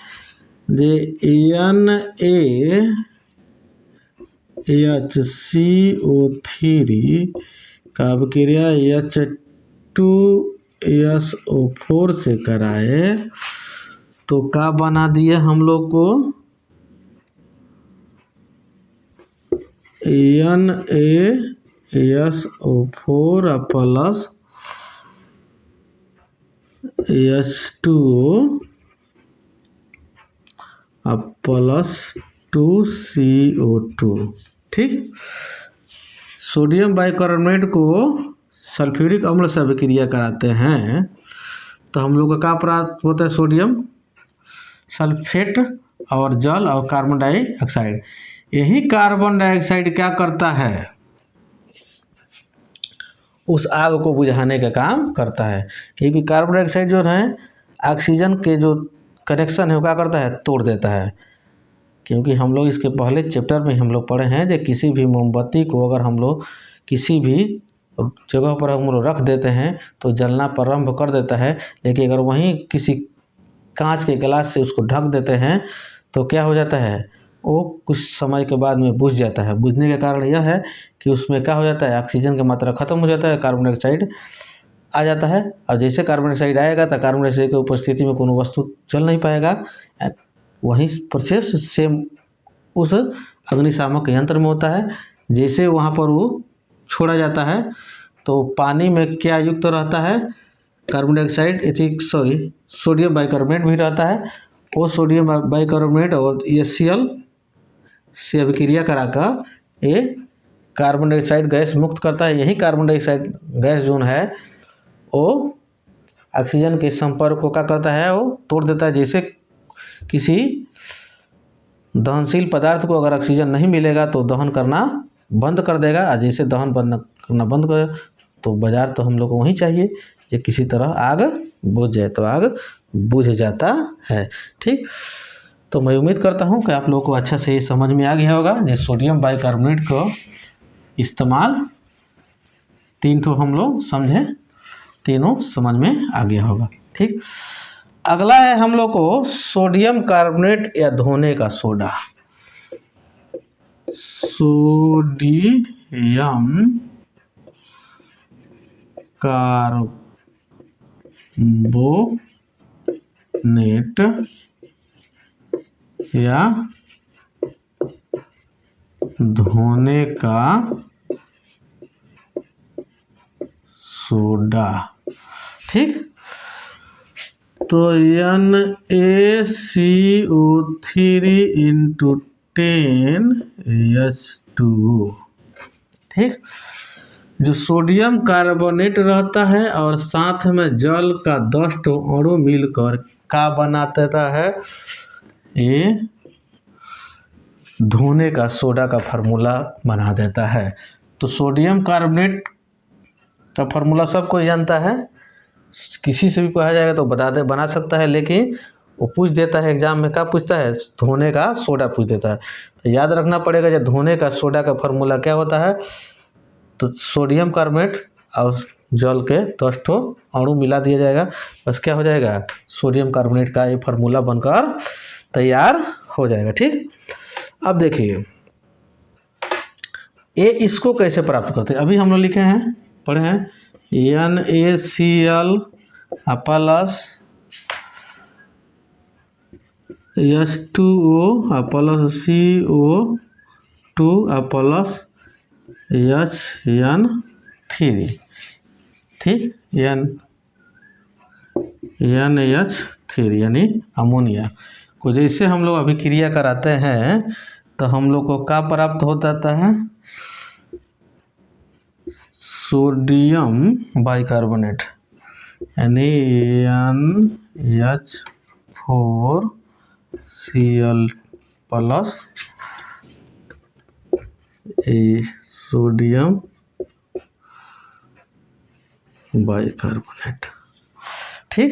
NaHCO3 का अभिक्रिया H2SO4 से कराए तो क्या बना दिया हम लोग को, NaSO4 plus H2O plus 2CO2। ठीक, सोडियम बाइकार्बोनेट को सल्फ्यूरिक अम्ल से अभिक्रिया कराते हैं तो हम लोग का क्या प्राप्त होता है, सोडियम सल्फेट और जल और कार्बन डाइऑक्साइड। यही कार्बन डाइऑक्साइड क्या करता है, उस आग को बुझाने का काम करता है, क्योंकि कार्बन डाइऑक्साइड जो है ऑक्सीजन के जो कनेक्शन है वो क्या करता है, तोड़ देता है। क्योंकि हम लोग इसके पहले चैप्टर में हम लोग पढ़े हैं, जो किसी भी मोमबत्ती को अगर हम लोग किसी भी जगह पर हम लोग रख देते हैं तो जलना प्रारंभ कर देता है, लेकिन अगर वहीं किसी कांच के गिलास से उसको ढक देते हैं तो क्या हो जाता है, वो कुछ समय के बाद में बुझ जाता है। बुझने का कारण यह है कि उसमें क्या हो जाता है, ऑक्सीजन की मात्रा खत्म हो जाता है, कार्बन डाइऑक्साइड आ जाता है। और जैसे कार्बन डाइऑक्साइड आएगा तो कार्बन डाइऑक्साइड की उपस्थिति में कोनो वस्तु चल नहीं पाएगा। वही प्रोसेस सेम उस अग्निशामक यंत्र में होता है। जैसे वहाँ पर वो छोड़ा जाता है तो पानी में क्या युक्त रहता है, कार्बन डाइऑक्साइड सोडियम बाइकार्बोनेट भी रहता है। वो सोडियम बाइकार्बोनेट और HCl से अभिक्रिया कराकर ये कार्बन डाइऑक्साइड गैस मुक्त करता है। यही कार्बन डाइऑक्साइड गैस जो है वो ऑक्सीजन के संपर्क को क्या करता है, वो तोड़ देता है। जैसे किसी दहनशील पदार्थ को अगर ऑक्सीजन नहीं मिलेगा तो दहन करना बंद कर देगा, और जैसे दहन करना बंद कर तो बाजार तो हम लोग को वहीं चाहिए कि किसी तरह आग बुझ जाए, तो आग बुझ जाता है। ठीक, तो मैं उम्मीद करता हूँ कि आप लोगों को अच्छा से समझ में आ गया होगा। जो सोडियम बाइकार्बोनेट को इस्तेमाल 3 ठो हम लोग समझें। तीनों समझ में आ गया होगा। ठीक, अगला है हम लोग को सोडियम कार्बोनेट या धोने का सोडा। सोडियम कार्बोनेट या धोने का सोडा। ठीक, तो NaCO3 इंटू 10H2O। ठीक, जो सोडियम कार्बोनेट रहता है और साथ में जल का 10 अणु मिलकर क्या बना देता है, ये धोने का सोडा का फार्मूला बना देता है। तो सोडियम कार्बोनेट का फार्मूला सबको जानता है, किसी से भी कहा जाएगा तो बना सकता है, लेकिन वो पूछ देता है एग्जाम में, क्या पूछता है, धोने का सोडा पूछ देता है। तो याद रखना पड़ेगा जब धोने का सोडा का फार्मूला क्या होता है, तो सोडियम कार्बोनेट और जल के 10 अणु मिला दिया जाएगा, बस क्या हो जाएगा, सोडियम कार्बोनेट का ये फार्मूला बनकर तैयार हो जाएगा। ठीक, अब देखिए ये इसको कैसे प्राप्त करते हैं, अभी हम लोग लिखे हैं, पढ़े हैं, NaCl plus H2O plus CO2 plus HN3। ठीक, NH3 यानी अमोनिया को जैसे हम लोग अभिक्रिया कराते हैं तो हम लोग को क्या प्राप्त हो जाता है, सोडियम बाइकार्बोनेट यानी NH4Cl प्लस सोडियम बाइकार्बोनेट। ठीक,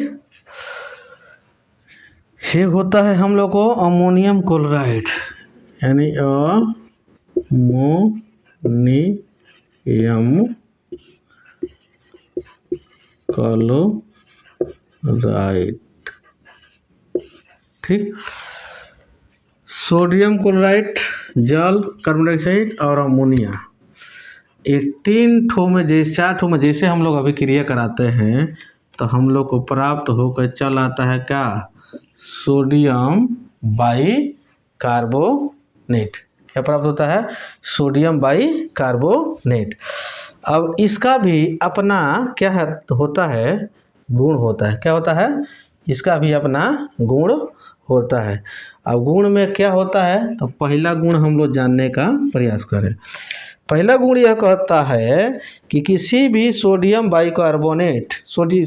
ये होता है हम लोग को अमोनियम क्लोराइड यानी अमोनियम क्लोराइड। ठीक, सोडियम क्लोराइड, जल, कार्बन डाइऑक्साइड और अमोनिया, एक 3 ठो में जैसे 4 ठो में जैसे हम लोग अभिक्रिया कराते हैं तो हम लोग को प्राप्त होकर चल आता है क्या, सोडियम बाइकार्बोनेट। क्या प्राप्त होता है, सोडियम बाइकार्बोनेट। अब इसका भी अपना क्या है, होता है गुण होता है, क्या होता है, इसका भी अपना गुण होता है। अब गुण में क्या होता है, तो पहला गुण हम लोग जानने का प्रयास करें। पहला गुण यह कहता है कि किसी भी सोडियम बाइकार्बोनेट,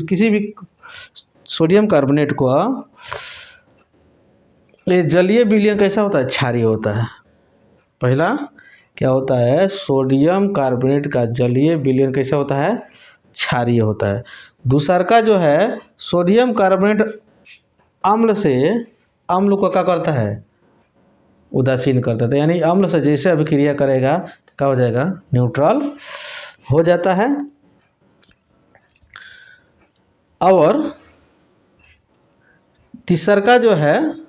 किसी भी सोडियम कार्बोनेट को ये जलीय विलयन कैसा होता है, क्षारीय होता है। पहला क्या होता है, सोडियम कार्बोनेट का जलीय विलयन कैसा होता है, क्षारीय होता है। दूसरा का जो है सोडियम कार्बोनेट अम्ल से अम्ल को क्या करता है, उदासीन करता है, यानी अम्ल से जैसे अभिक्रिया करेगा तो क्या हो जाएगा, न्यूट्रल हो जाता है। और तीसरा का जो है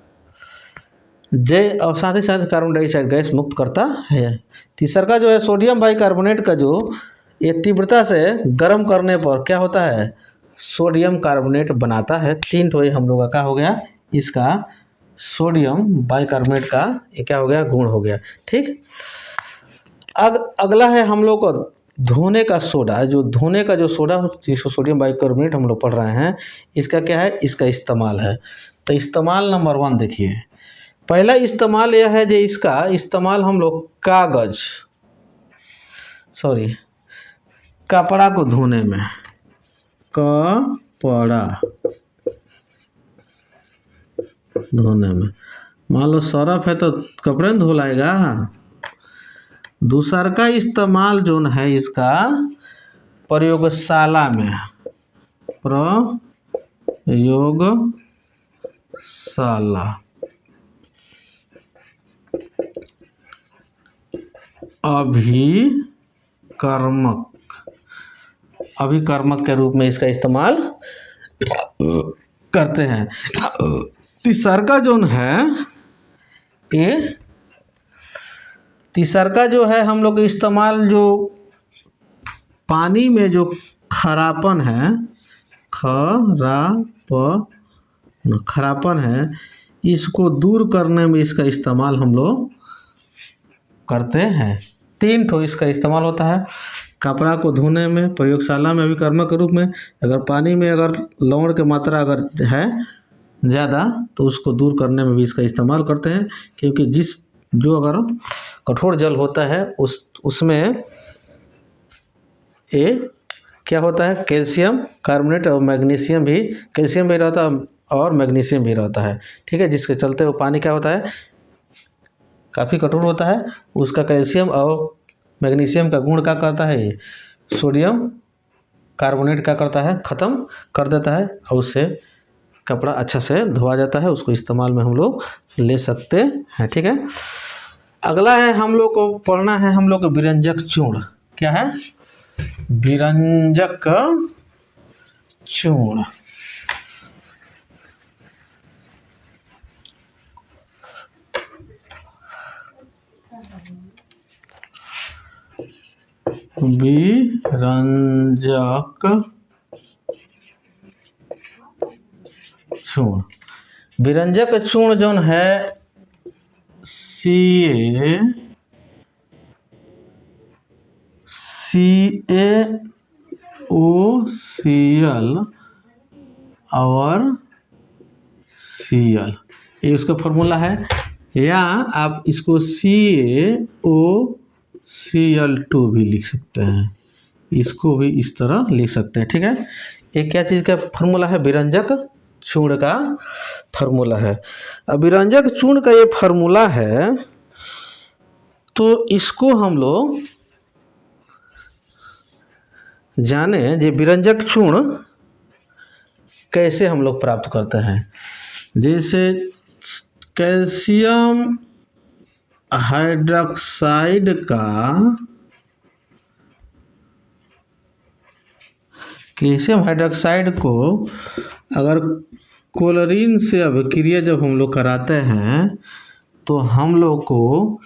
और साथ ही साथ कार्बन डाइऑक्साइड गैस मुक्त करता है। तीसरा का जो है सोडियम बाइकार्बोनेट का जो ये तीव्रता से गर्म करने पर क्या होता है, सोडियम कार्बोनेट बनाता है। 3 ठो हम लोग का क्या हो गया, इसका सोडियम बाइकार्बोनेट का ये क्या हो गया, गुण हो गया। ठीक, अगला है हम लोग को धोने का सोडा। जो धोने का जो सोडा जिसको सोडियम बाइकार्बोनेट हम लोग पढ़ रहे हैं, इसका क्या है, इसका इस्तेमाल है। तो इस्तेमाल नंबर 1 देखिए, पहला इस्तेमाल यह है जो इसका इस्तेमाल हम लोग कपड़ा को धोने में, कपड़ा धोने में, मान लो सरफ है तो कपड़े में धो लाएगा। दूसरा का इस्तेमाल जो है इसका प्रयोगशाला में, प्रयोगशाला, अभिकर्मक अभिकर्मक के रूप में इसका इस्तेमाल करते हैं। तीसरा जो है ये तीसरा जो है हम लोग इस्तेमाल जो पानी में जो खरापन है, खरापन है, इसको दूर करने में इसका इस्तेमाल हम लोग करते हैं। 3 ठो इसका इस्तेमाल होता है। कपड़ा को धोने में, प्रयोगशाला में अभिकर्मक के रूप में, अगर पानी में अगर लवण की मात्रा अगर है ज़्यादा तो उसको दूर करने में भी इसका इस्तेमाल करते हैं। क्योंकि जो अगर कठोर जल होता है उसमें ये क्या होता है, कैल्शियम कार्बोनेट और मैग्नीशियम भी, कैल्शियम भी रहता है और मैग्नीशियम भी रहता है। ठीक है, जिसके चलते वो पानी क्या होता है, काफ़ी कठोर होता है। उसका कैल्शियम और मैग्नीशियम का गुण क्या करता है, सोडियम कार्बोनेट क्या करता है, ख़त्म कर देता है और उससे कपड़ा अच्छा से धोआ जाता है। उसको इस्तेमाल में हम लोग ले सकते हैं। ठीक है, अगला है हम लोग को पढ़ना है हम लोग को विरंजक चूर्ण। क्या है, विरंजक चूर्ण। विरंजक चूर्ण, विरंजक चूर्ण जो है CaOCl और Cl, ये उसका फॉर्मूला है। या आप इसको CaOCl2 भी लिख सकते हैं, इसको भी इस तरह लिख सकते हैं। ठीक है, ये क्या चीज़ का फॉर्मूला है, विरंजक चूर्ण का फॉर्मूला है। अब विरंजक चूर्ण का ये फॉर्मूला है तो इसको हम लोग जाने जे विरंजक चूर्ण कैसे हम लोग प्राप्त करते हैं। जैसे कैल्शियम हाइड्रोक्साइड को अगर क्लोरीन से अभिक्रिया जब हम लोग कराते हैं तो हम लोग को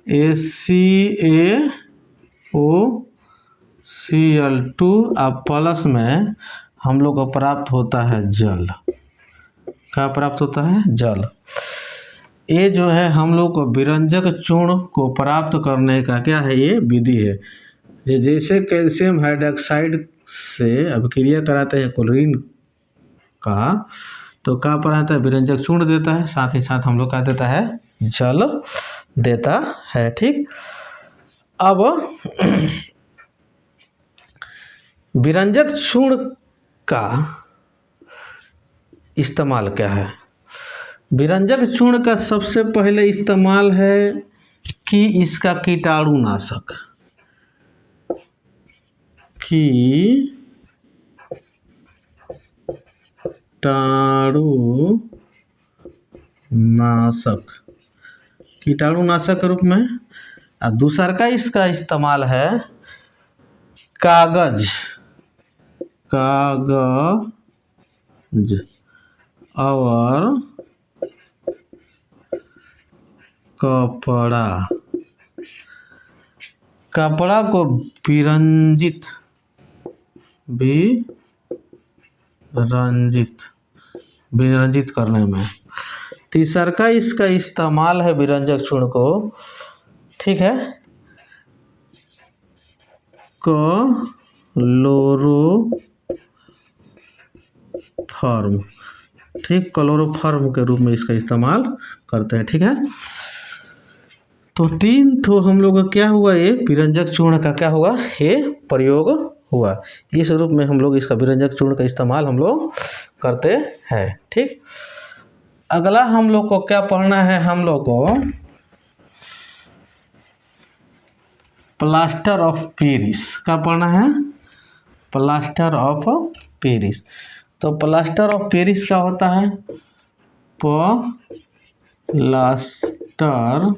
CaOCl2 और प्लस में हम लोग को प्राप्त होता है जल। क्या प्राप्त होता है, जल। ये जो है हम लोग को विरंजक चूर्ण को प्राप्त करने का क्या है, ये विधि है। जैसे कैल्शियम हाइड्रोक्साइड से अभिक्रिया कराते हैं क्लोरीन का तो क्या बनाता है, विरंजक चूर्ण देता है, साथ ही साथ हम लोग क्या देता है, जल देता है। ठीक, अब विरंजक चूर्ण का इस्तेमाल क्या है। विरंजक चूर्ण का सबसे पहले इस्तेमाल है कि इसका कीटाणुनाशक, कीटाणुनाशक के रूप में। और दूसरा का इसका इस्तेमाल है कागज और कपड़ा को विरंजित करने में। तीसरा का इसका इस्तेमाल है विरंजक चूर्ण को, ठीक है, क्लोरोफॉर्म, ठीक, क्लोरोफॉर्म के रूप में इसका इस्तेमाल करते हैं। ठीक है, तो 3 ठो हम लोग का क्या हुआ, ये विरंजक चूर्ण का क्या हुआ, ये प्रयोग हुआ। इस रूप में हम लोग इसका विरंजक चूर्ण का इस्तेमाल हम लोग करते हैं। ठीक, अगला हम लोग को क्या पढ़ना है, हम लोग को प्लास्टर ऑफ पेरिस का पढ़ना है। प्लास्टर ऑफ पेरिस, तो प्लास्टर ऑफ पेरिस क्या होता है, प्लास्टर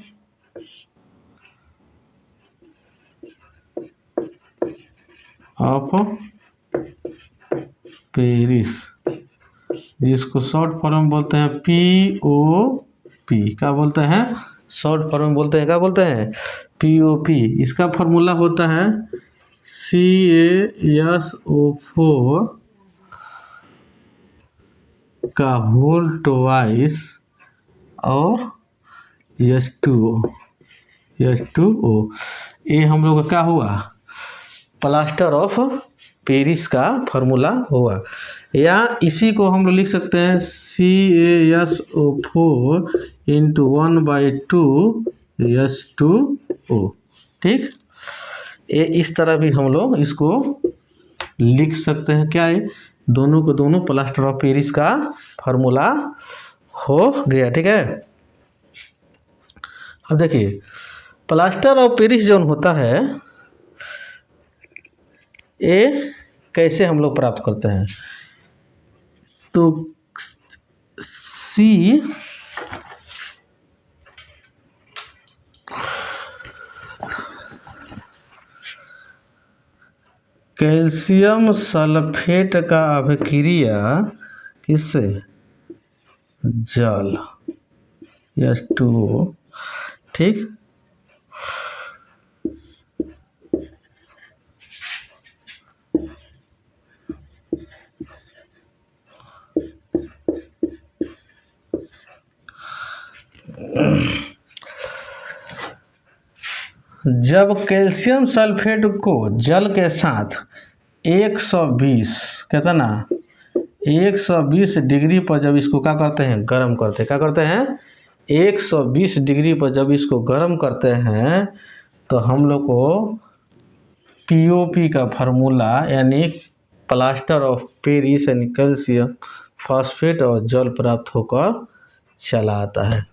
ऑफ पेरिस, जिसको शॉर्ट फॉर्म में बोलते हैं POP। क्या बोलते हैं? शॉर्ट फॉर्म में बोलते हैं, क्या बोलते हैं? POP। इसका फॉर्मूला होता है CaSO4 का होल ट्वाइस और H2O। ये हम लोग का क्या हुआ? प्लास्टर ऑफ पेरिस का फॉर्मूला हुआ। या इसी को हम लोग लिख सकते हैं CaSO4 × 1/2 H2O। ठीक, ये इस तरह भी हम लोग इसको लिख सकते हैं। क्या है? दोनों को दोनों प्लास्टर ऑफ पेरिस का फॉर्मूला हो गया। ठीक है, अब देखिए प्लास्टर ऑफ पेरिस जो होता है ये कैसे हम लोग प्राप्त करते हैं? तो C कैल्शियम सल्फेट का अभिक्रिया किससे? जल, H2O। ठीक, जब कैल्शियम सल्फेट को जल के साथ 120 कहते हैं ना 120 डिग्री पर जब इसको क्या करते हैं? गर्म करते हैं। क्या करते हैं? 120 डिग्री पर जब इसको गर्म करते हैं तो हम लोग को POP का फार्मूला यानी प्लास्टर ऑफ पेरिस यानी कैल्शियम फॉस्फेट और जल प्राप्त होकर चला आता है।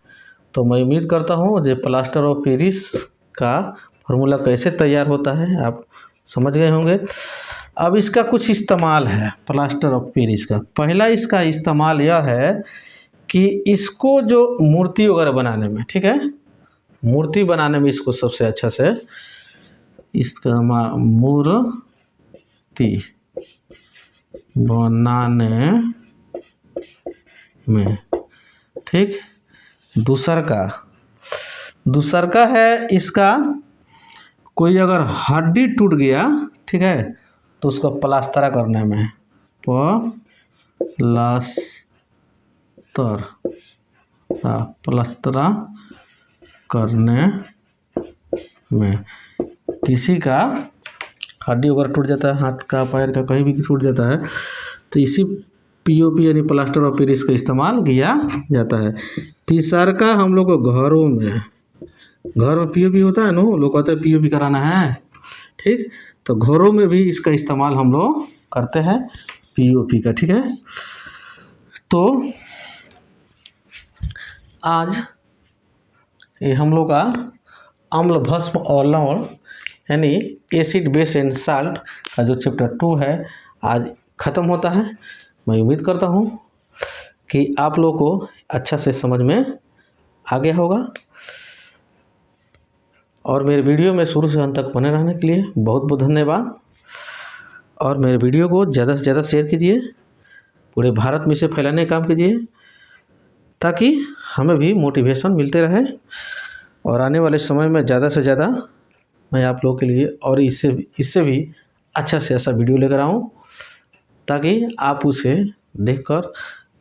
तो मैं उम्मीद करता हूँ जो प्लास्टर ऑफ पेरिस का फार्मूला कैसे तैयार होता है आप समझ गए होंगे। अब इसका कुछ इस्तेमाल है प्लास्टर ऑफ पेरिस का। पहला इसका इस्तेमाल यह है कि इसको जो मूर्ति वगैरह बनाने में, ठीक है, मूर्ति बनाने में इसको सबसे अच्छा से इसका मूर्ति बनाने में। ठीक, दूसर का है इसका कोई अगर हड्डी टूट गया, ठीक है, तो उसका प्लास्टर करने में, प्लास्टर करने में। किसी का हड्डी अगर टूट जाता है, हाथ का पैर का कहीं भी टूट जाता है, तो इसी POP यानी प्लास्टर ऑफ पेरिस का इस्तेमाल किया जाता है। तीसरा का हम लोग को घरों में, घर में POP होता है ना, लोग कहते हैं POP कराना है। ठीक, तो घरों में भी इसका इस्तेमाल हम लोग करते हैं POP का। ठीक है, तो आज ये हम लोग का अम्ल भस्म और लवण यानी एसिड बेस एंड साल्ट का जो चैप्टर 2 है आज ख़त्म होता है। मैं उम्मीद करता हूँ कि आप लोग को अच्छा से समझ में आ गया होगा और मेरे वीडियो में शुरू से अंत तक बने रहने के लिए बहुत बहुत धन्यवाद। और मेरे वीडियो को ज़्यादा से ज़्यादा शेयर कीजिए, पूरे भारत में इसे फैलाने का काम कीजिए ताकि हमें भी मोटिवेशन मिलते रहे और आने वाले समय में ज़्यादा से ज़्यादा मैं आप लोगों के लिए और इससे भी अच्छा से ऐसा वीडियो लेकर आऊँ ताकि आप उसे देखकर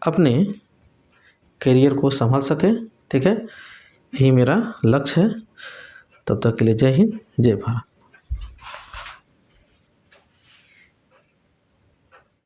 अपने करियर को संभाल सकें। ठीक है, यही मेरा लक्ष्य है। तब तक के लिए जय हिंद, जय भारत।